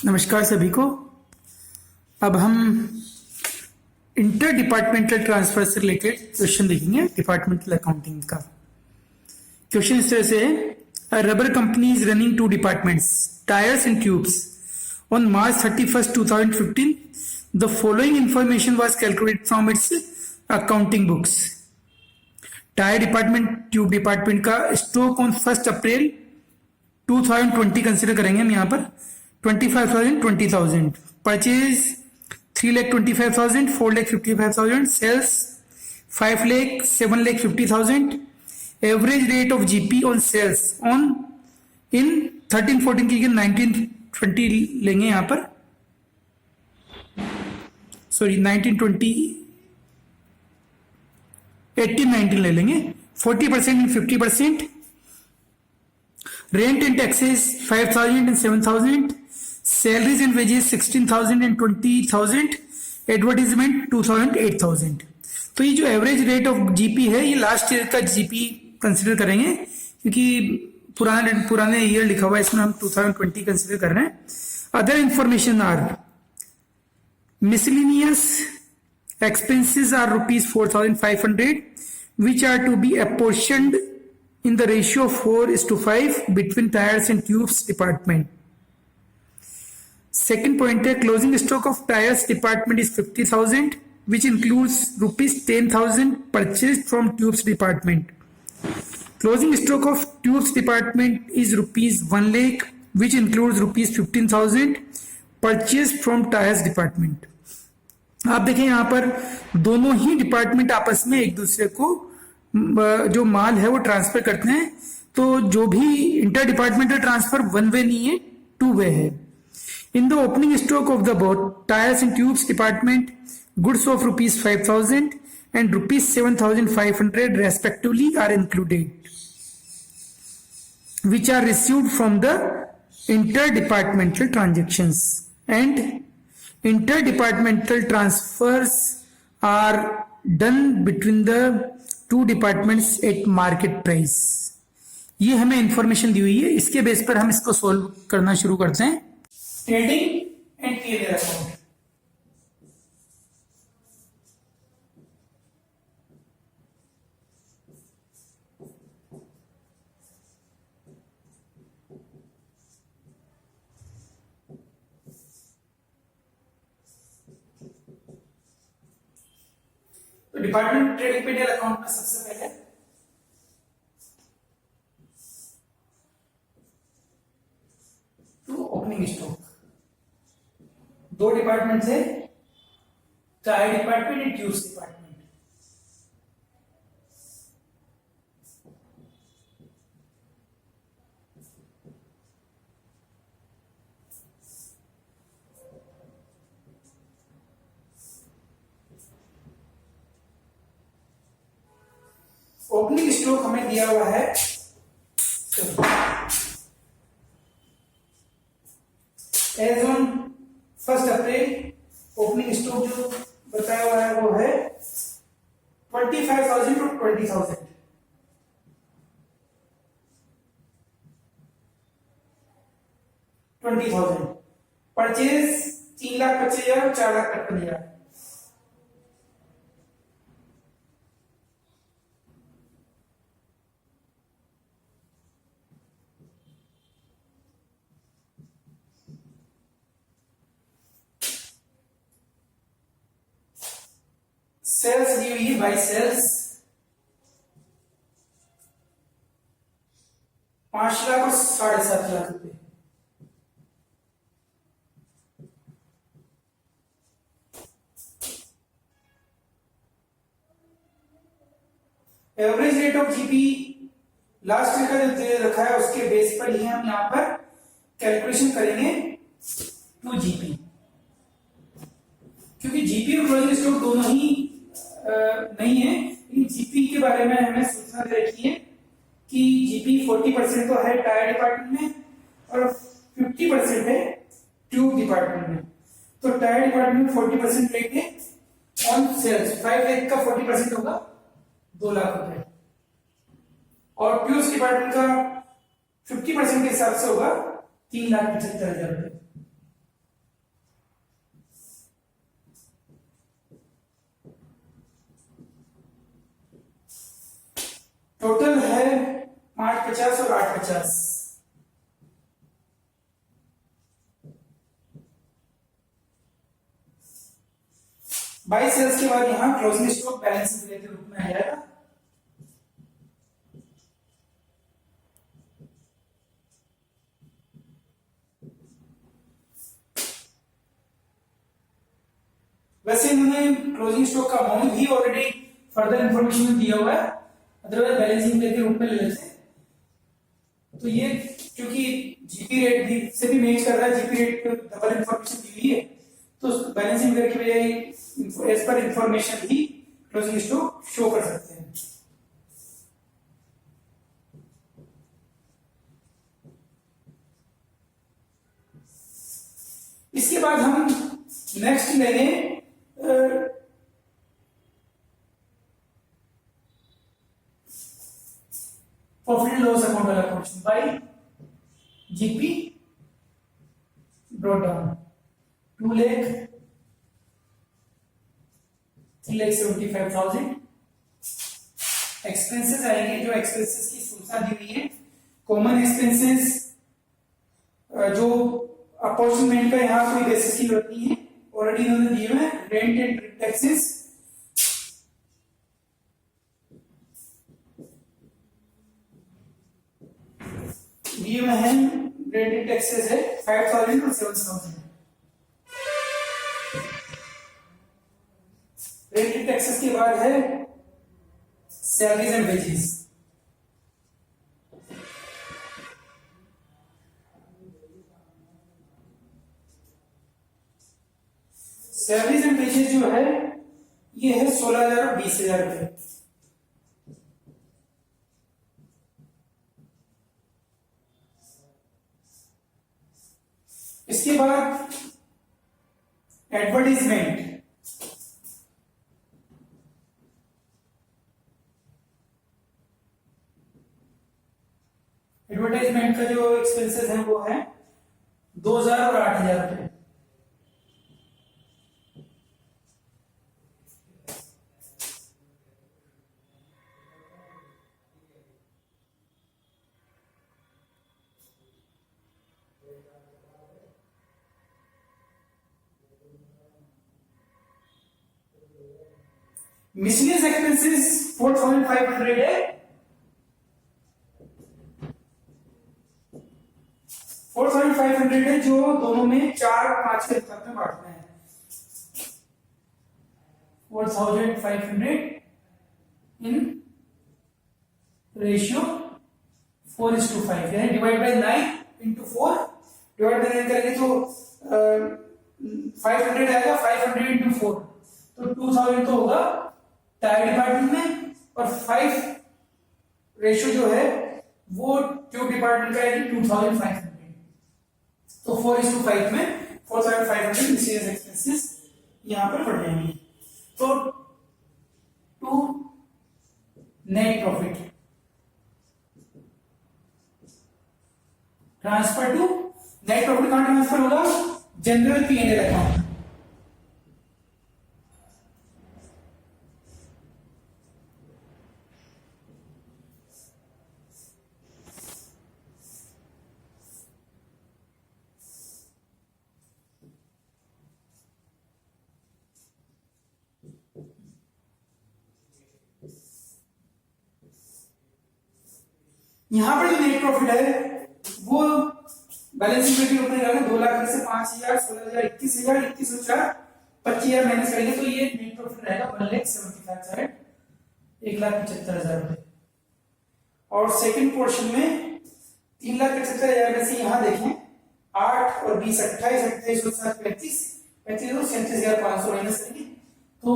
नमस्कार सभी को। अब हम इंटर डिपार्टमेंटल ट्रांसफर से रिलेटेड क्वेश्चन देखेंगे। डिपार्टमेंटल अकाउंटिंग का क्वेश्चन इस तरह से है। Rubber company is running two departments, tyres and tubes. On March 31st, 2015, the following information was calculated from its accounting books. Tyre department, tube department का stock on 1 April 2020 consider करेंगे हम यहाँ पर 25,000, 20,000, purchase 3,25,000, 4,55,000, sales 5 lakh, 7,50,000, average rate of GP on sales on in 13-14 की 19-20 लेंगे यहाँ पर, sorry 19-20 18-19 ले लेंगे, 40% and 50%, rent and taxes 5,000 and 7,000, salaries and wages 16,000 and 20,000, advertisement 2,000, 8,000। तो ये जो एवरेज रेट ऑफ जीपी है ये लास्ट ईयर का जीपी कंसिडर करेंगे, क्योंकि पुराने ईयर लिखा हुआ है, इसमें हम 2020 कंसिडर कर रहे हैं। Other information are miscellaneous expenses are rupees 4,500, which are to be apportioned in the ratio of 4:5 between tires and tubes department. Second point है, closing stock of tires department is 50,000, which includes rupees 10,000 purchased from tubes department. Closing stock of tubes department is rupees 1 lakh, which includes rupees 15,000 purchased from tires department. आप देखें यहाँ पर दोनों ही department आपस में एक दूसरे को जो माल है वो ट्रांसफर करते हैं, तो जो भी inter departmental transfer one way नहीं है, टू वे है। In the opening stock of the both tyres and tubes department, goods of rupees 5,000 and rupees 7,500 respectively are included, which are received from the inter departmental transactions, and interdepartmental transfers are done between the two departments at market price. ये हमें information दी हुई है, इसके base पर हम इसको solve करना शुरू करते हैं। Trading and PNL account. तो डिपार्टमेंट ट्रेडिंग पीएनएल अकाउंट में सबसे पहले टू ओपनिंग स्टॉक, दो डिपार्टमेंट है, tyre department and tubes department. Opening stock हमें दिया हुआ है as on 1 April. Opening stock जो बताया हुआ है वो है 25,000 टू 20,000। परचेज 3,25,000, 4,55,000। सेल्स दी हुई है बाई सेल्स 5 लाख और 7.5 लाख रुपए। Average rate of GP last year का जो दे रखा है उसके बेस पर ही हम यहां पर कैलकुलेशन करेंगे टू जीपी, क्योंकि जीपी और क्लोजिंग स्टॉक दोनों ही नहीं है। लेकिन जीपी के बारे में हमें सूचना दे रखी है कि जीपी 40% तो है टायर डिपार्टमेंट में और 50% है ट्यूब डिपार्टमेंट में। तो टायर डिपार्टमेंट में 40% लेंगे ऑन सेल्स, 5 लाख का 40% होगा 2 लाख रुपए, और ट्यूब्स डिपार्टमेंट का 50% के हिसाब से होगा 3,75,000 रुपए। 850। बाई सेल्स के बाद यहाँ क्लोजिंग स्टॉक बैलेंस के रूप में आ जाएगा। वैसे इन्होंने क्लोजिंग स्टॉक का अमाउंट भी ऑलरेडी फर्दर इंफॉर्मेशन में दिया हुआ है, अदरवाइज बैलेंसिंग के रूप में ले लेते हैं। तो ये क्योंकि जीपी रेट भी से भी मैच कर रहा है, जीपी रेट पे डबल इंफॉर्मेशन दी हुई है, तो बैलेंसिंग के बजाय एज पर इंफॉर्मेशन ही क्लोजिंग स्टॉक शो कर सकते हैं। इसके बाद हम नेक्स्ट लेंगे प्रॉफिट एंड लॉस अकाउंट वाला portion bye GP brought down 2 lakh 3,75,000। Expenses आएंगे, जो एक्सपेंसेस की सूचना दी हुई है। कॉमन एक्सपेंसेस जो अपॉर्चुनिटी का यहाँ कोई बेसिस की जरूरत नहीं है, ऑलरेडी इन्होंने दिए हुए हैं। रेंट एंड टैक्सेस दिए हुए हैं, रेंट एंड टैक्सेस है 5,000 और 7,000। रेंट एंड टैक्सेस के बाद है salaries and wages. Salaries and wages जो है ये है 16,000 और 20,000 रुपए। इसके बाद एडवर्टाइजमेंट, एडवर्टाइजमेंट का जो एक्सपेंसेस है वो है 2,000 और 8,000 रुपए। मिसलेनियस एक्सपेंसेस 4,500 है। 4,500 है जो दोनों में 4 और 5 के अनुपात में बांटना है। 4,500 इन रेशियो 4:5 यानी divide by 9 into 4 divide by 9 करेंगे तो 500 आएगा। 500 इंटू 4 तो 2,000 तो होगा टायर डिपार्टमेंट में, और 5 रेशियो जो है वो ट्यूब डिपार्टमेंट का है 2,500। तो 4:5 में 4,500 मिसलेनियस एक्सपेंसेस यहां पर पड़ जाएंगे। तो to net profit transfer to net profit कहां ट्रांसफर होगा? General P&L account. यहां पर जो नेट प्रॉफिट है वो बैलेंस शीट में ऊपर जाएगा। 2 लाख में से 5,000, 16,000, 21,000, 21,000, 25,000 माइनस करेंगे तो ये नेट प्रॉफिट रहेगा 1,75,000, 1,75,000 रुपए। और सेकंड पोर्शन में 3,75,000 में से यहां देखें 8 और 20 28, 28 और 7 35, 35 और 37,500 माइनस करेंगे तो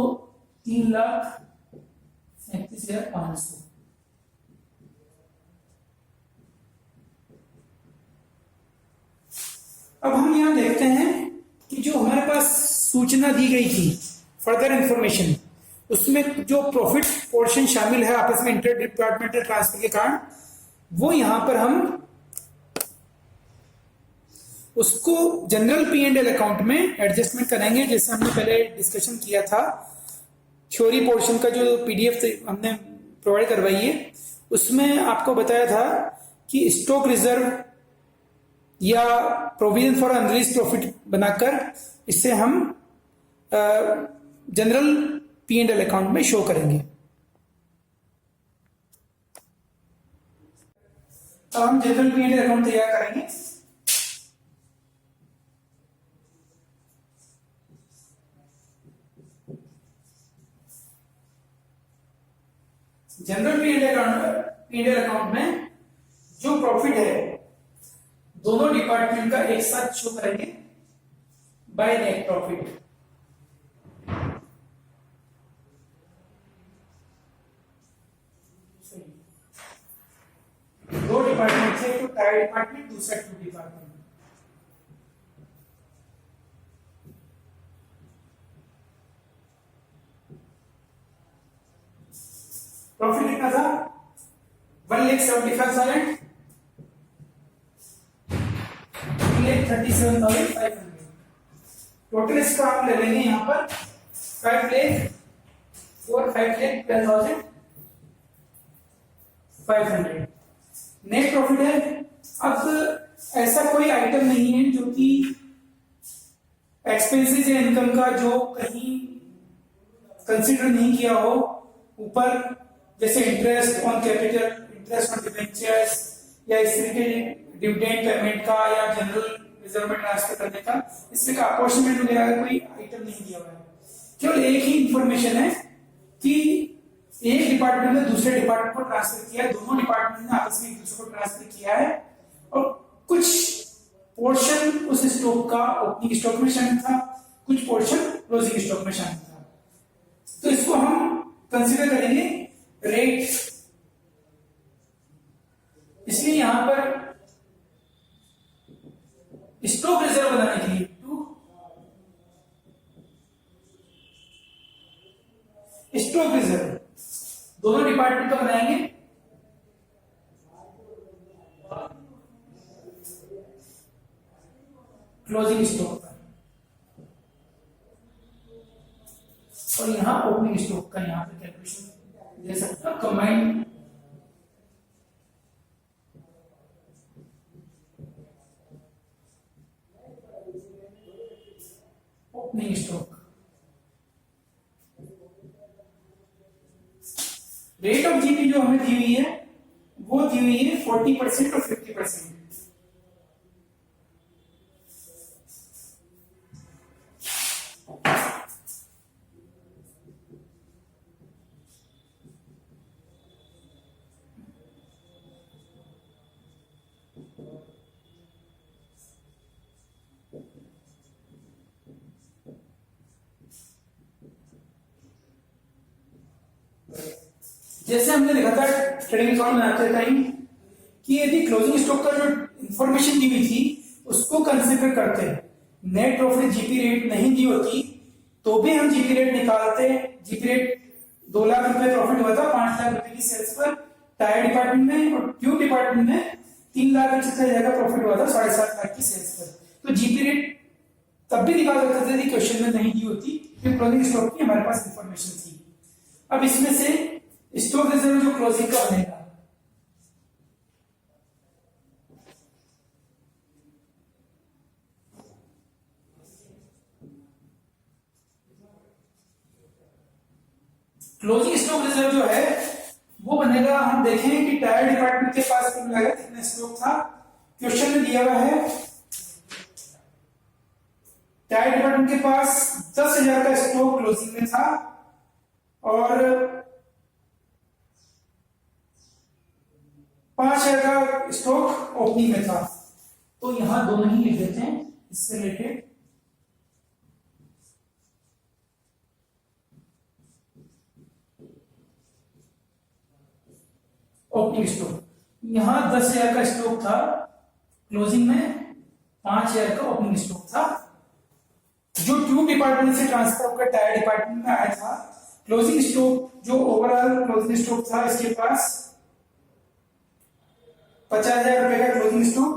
3,37,500। अब हम यहां देखते हैं कि जो हमारे पास सूचना दी गई थी फर्दर इंफॉर्मेशन, उसमें जो प्रॉफिट पोर्शन शामिल है आपस में इंटर डिपार्टमेंटल ट्रांसफर के कारण, वो यहां पर हम उसको जनरल P&L अकाउंट में एडजस्टमेंट करेंगे। जैसे हमने पहले डिस्कशन किया था, थ्योरी पोर्शन का जो PDF हमने प्रोवाइड करवाई है उसमें आपको बताया था कि स्टॉक रिजर्व या प्रोविजन फॉर अनरिलीज प्रॉफिट बनाकर इसे हम जनरल P&L अकाउंट में शो करेंगे। अब हम जनरल P&L अकाउंट तैयार करेंगे। जनरल P&L अकाउंट में जो प्रॉफिट है दोनों डिपार्टमेंट का एक साथ शो करेंगे बाय नेट प्रॉफिट। दो डिपार्टमेंट से, एक टायर डिपार्टमेंट, दूसरा ट्यूब डिपार्टमेंट। प्रॉफिट कितना था? 1,75,000, 3,37,500। टोटल इसका हम ले लेंगे यहाँ पर 5,12,500 नेट प्रॉफिट है। अब ऐसा कोई आइटम नहीं है जो कि एक्सपेंसेस या इनकम का जो कहीं कंसीडर नहीं किया हो ऊपर, जैसे interest on capital, interest on debentures, या इस तरह के डिविडेंड पेमेंट का या जनरल रिजर्व में ट्रांसफर करने का, इससे का अपॉर्चुनिटी वगैरह का कोई आइटम नहीं दिया हुआ है। केवल एक ही इंफॉर्मेशन है कि एक डिपार्टमेंट ने दूसरे डिपार्टमेंट को ट्रांसफर किया है, दोनों डिपार्टमेंट ने आपस में एक दूसरे को ट्रांसफर किया है, और कुछ पोर्शन उस स्टॉक का ओपनिंग स्टॉक में शामिल था, कुछ पोर्शन क्लोजिंग स्टॉक में शामिल था। तो इसको हम कंसीडर करेंगे रेट। इसलिए यहां पर स्टॉक रिजर्व बनाने के लिए स्टॉक रिजर्व दोनों डिपार्टमेंट का बनाएंगे। क्लोजिंग स्टॉक का, और यहां ओपनिंग स्टॉक का यहां पर कैलकुलेशन दे सकता हूं। Combined opening stock. Rate of GP जो हमें दी हुई है वो दी हुई है 40% और 50%। जैसे हमने देखा था ट्रेडिंग अकाउंट बनाते टाइम कि यदि क्लोजिंग स्टॉक का जो इंफॉर्मेशन दी हुई थी उसको कंसीडर करते, नेट प्रॉफिट जीपी रेट नहीं दी होती तो भी हम जीपी रेट निकालते। जीपी रेट 2 लाख रुपए प्रॉफिट हुआ था 5 लाख रुपए की सेल्स पर टायर डिपार्टमेंट में, और ट्यूब डिपार्टमेंट में 3 लाख का प्रॉफिट हुआ था 7.5 लाख की सेल्स पर। तो जीपी रेट तब भी निकाल सकते थे, क्वेश्चन में नहीं दी होती, क्योंकि क्लोजिंग स्टॉक की हमारे पास इंफॉर्मेशन थी। अब इसमें से स्टॉक रिजर्व जो क्लोजिंग का बनेगा, क्लोजिंग स्टॉक रिजर्व जो है वो बनेगा, हम देखें कि टायर डिपार्टमेंट के पास कुल मिलाकर कितना स्टॉक था। क्वेश्चन में दिया हुआ है टायर डिपार्टमेंट के पास 10,000 का स्टॉक क्लोजिंग में था और 5,000 का स्टॉक ओपनिंग में था। तो यहां दोनों ही लिख देते हैं इससे रिलेटेड। ओपनिंग स्टॉक यहां 10,000 का स्टॉक था क्लोजिंग में, 5,000 का ओपनिंग स्टॉक था। जो ट्यूब डिपार्टमेंट से ट्रांसफर होकर टायर डिपार्टमेंट में आया था, क्लोजिंग स्टॉक जो ओवरऑल क्लोजिंग स्टॉक था इसके पास 50,000 रुपए का क्लोजिंग स्टॉक,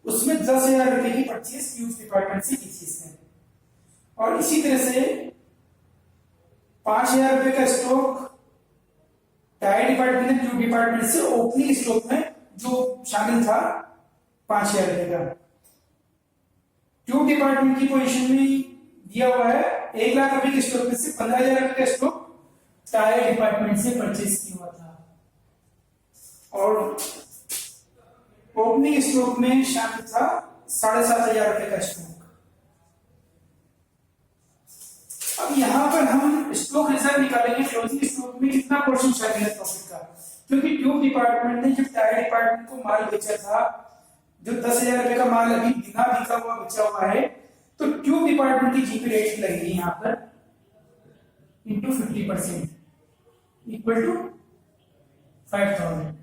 उसमें 10,000 रुपए की परचेज ट्यूब डिपार्टमेंट से की थी इसने। और इसी तरह से 5,000 रुपए का स्टॉक टायर डिपार्टमेंट ने ट्यूब डिपार्टमेंट से ओपनिंग स्टॉक में जो शामिल था 5,000 रुपए का। ट्यूब डिपार्टमेंट की पोजीशन में दिया हुआ है 1 लाख रुपए के स्टॉक में से 15,000 रुपए का स्टॉक टायर डिपार्टमेंट से परचेज किया हुआ था, और ओपनिंग स्टॉक में शामिल था 7,500 रुपए का स्टॉक। अब यहां पर हम स्टॉक रिजर्व निकालेंगे, क्लोजिंग स्टॉक में कितना पोर्शन शामिल है प्रॉफिट का, क्योंकि ट्यूब डिपार्टमेंट ने जब टायर डिपार्टमेंट को माल बेचा था, जो 10,000 रुपए का माल अभी बिना बिका हुआ बचा हुआ है, तो ट्यूब डिपार्टमेंट की जीपी रेट लगेगी यहां पर into 50% equal to 5,000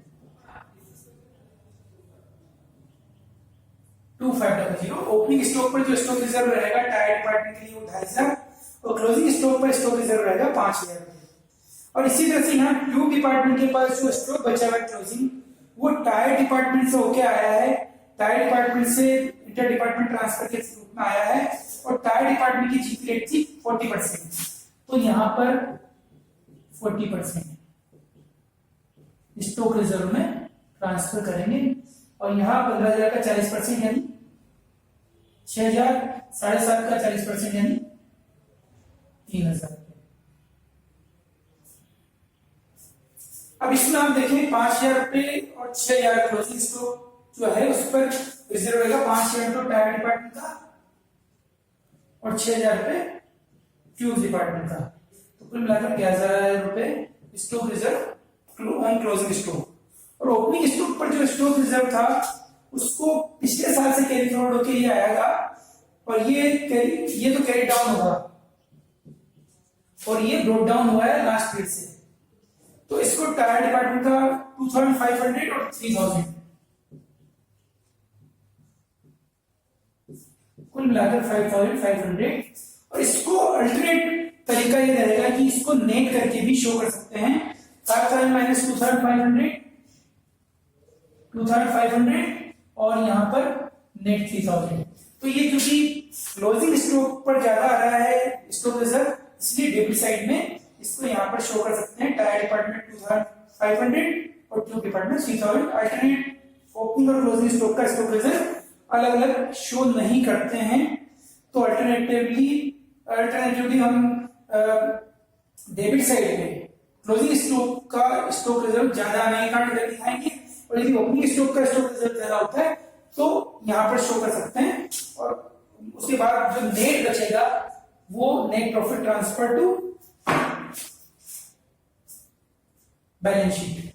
2500। Opening stock पर जो स्टॉक रिजर्व रहेगा टायर डिपार्टमेंट के लिए वो 2,500, और क्लोजिंग स्टॉक पर स्टॉक रिजर्व रहेगा 5,000 रुपए। और इसी तरह से यहाँ ट्यूब डिपार्टमेंट के पास जो स्टॉक बचा हुआ क्लोजिंग वो टायर डिपार्टमेंट से होके आया है, टायर डिपार्टमेंट से इंटर डिपार्टमेंट ट्रांसफर के रूप में आया है, और टायर डिपार्टमेंट की जीपी रेट थी 40%, तो यहाँ पर 40% स्टॉक रिजर्व में ट्रांसफर करेंगे, और यहाँ 15,000 का 40% यानी 6,000, 7,500 का 40% यानी 3,000। अब इसमें आप देखें 5,000 रुपए और 6,000 क्लोजिंग स्टॉक जो है उस पर रिजर्व रहेगा 5,000 तो टायर डिपार्टमेंट का और 6,000 रुपए ट्यूब डिपार्टमेंट का, तो कुल मिलाकर 11,000 रुपए stock reserve on closing stock. और ओपनिंग स्टॉक पर जो स्टॉक रिजर्व था उसको पिछले साल से कैरी फॉरवर्ड होकर ये आएगा, और ये तो कैरी डाउन होगा, और ये ब्रोट डाउन हुआ है लास्ट ईयर से, तो इसको टायर डिपार्टमेंट का 2,500 और 3,000 कुल मिलाकर 5,500। और इसको अल्टरनेट तरीका ये रहेगा कि इसको नेट करके भी शो कर सकते हैं, 5,000 माइनस 2,500 और यहां पर नेट 3,000। तो ये क्योंकि क्लोजिंग स्टॉक पर ज्यादा आ रहा है स्टॉक रिजर्व, इसलिए डेबिट साइड में इसको यहां पर शो कर सकते हैं, टायर डिपार्टमेंट 2,500 और ट्यूब डिपार्टमेंट 3,000। अल्टरनेट ओपनिंग और क्लोजिंग स्टॉक का स्टॉक रिजर्व अलग अलग शो नहीं करते हैं, तो अल्टरनेटिवली हम डेबिट साइड में क्लोजिंग स्टॉक का स्टॉक रिजर्व ज्यादा आने के कारण इधर दिखाएंगे, और यदि ओपनिंग स्टॉक का स्टॉक रिजर्व ज्यादा होता है तो यहां पर शो कर सकते हैं, और उसके बाद जो नेट बचेगा वो net profit transfer to balance sheet.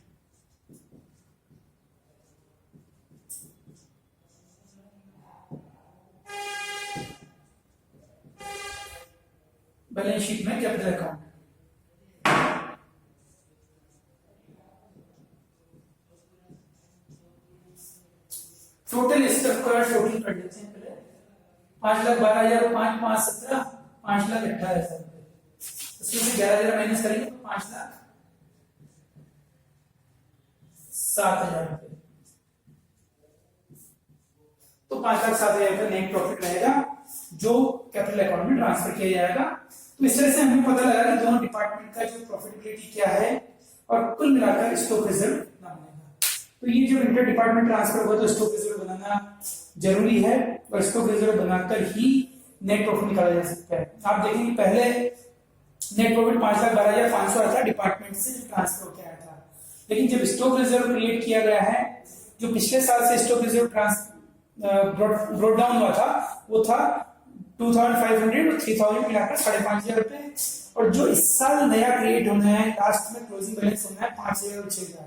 Balance sheet में कैपिटल अकाउंट टोटल स्टॉक का टोटल कर लेते हैं पहले। 5,12,000 5 5 17 5,18,000 रुपए, उसमें से 11,000 माइनस करेंगे तो 5,07,000 रुपए, तो 5,07,000 रुपए नेट प्रॉफिट रहेगा जो कैपिटल अकाउंट में ट्रांसफर किया जाएगा। तो इस तरह से हमें पता लगा कि दोनों डिपार्टमेंट का जो प्रॉफिटेबिलिटी क्या है और कुल मिलाकर स्टॉक रिजर्व कितना बनेगा। तो ये जो इंटर डिपार्टमेंट ट्रांसफर हुआ तो स्टॉक रिजर्व बनाना जरूरी है, और स्टॉक रिजर्व बनाकर ही नेट प्रॉफिट निकाला जा सकता है। आप देखेंगे पहले नेट प्रॉफिट 5,12,500 आया था डिपार्टमेंट से ट्रांसफर किया था, लेकिन जब स्टॉक रिजर्व क्रिएट किया गया है, जो पिछले साल से स्टॉक रिजर्व ब्रॉट डाउन हुआ था वो था 2,500 और 3,000 मिलाकर 5,500 रुपए, और जो इस साल नया क्रिएट होना है लास्ट में क्लोजिंग बैलेंस होना है 5,000 और 6,000,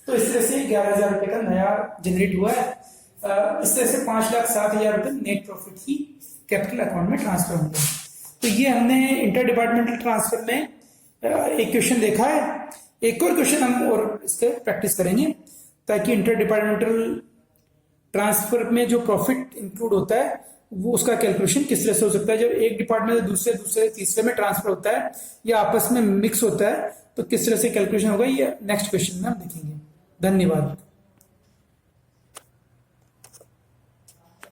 तो इस तरह से 11,000 रुपए का नया जनरेट हुआ है। इस तरह से 5,07,000 रुपए नेट प्रॉफिट ही कैपिटल अकाउंट में ट्रांसफर होंगे। तो ये हमने इंटर डिपार्टमेंटल ट्रांसफर में एक क्वेश्चन देखा है, एक और क्वेश्चन हम और इसके प्रैक्टिस करेंगे ताकि इंटर डिपार्टमेंटल ट्रांसफर में जो प्रॉफिट इंक्लूड होता है वो उसका कैलकुलेशन किस तरह से हो सकता है। जब एक डिपार्टमेंट से दूसरे तीसरे में ट्रांसफर होता है या आपस में मिक्स होता है तो किस तरह से कैलकुलेशन होगा, ये नेक्स्ट क्वेश्चन में हम देखेंगे। धन्यवाद।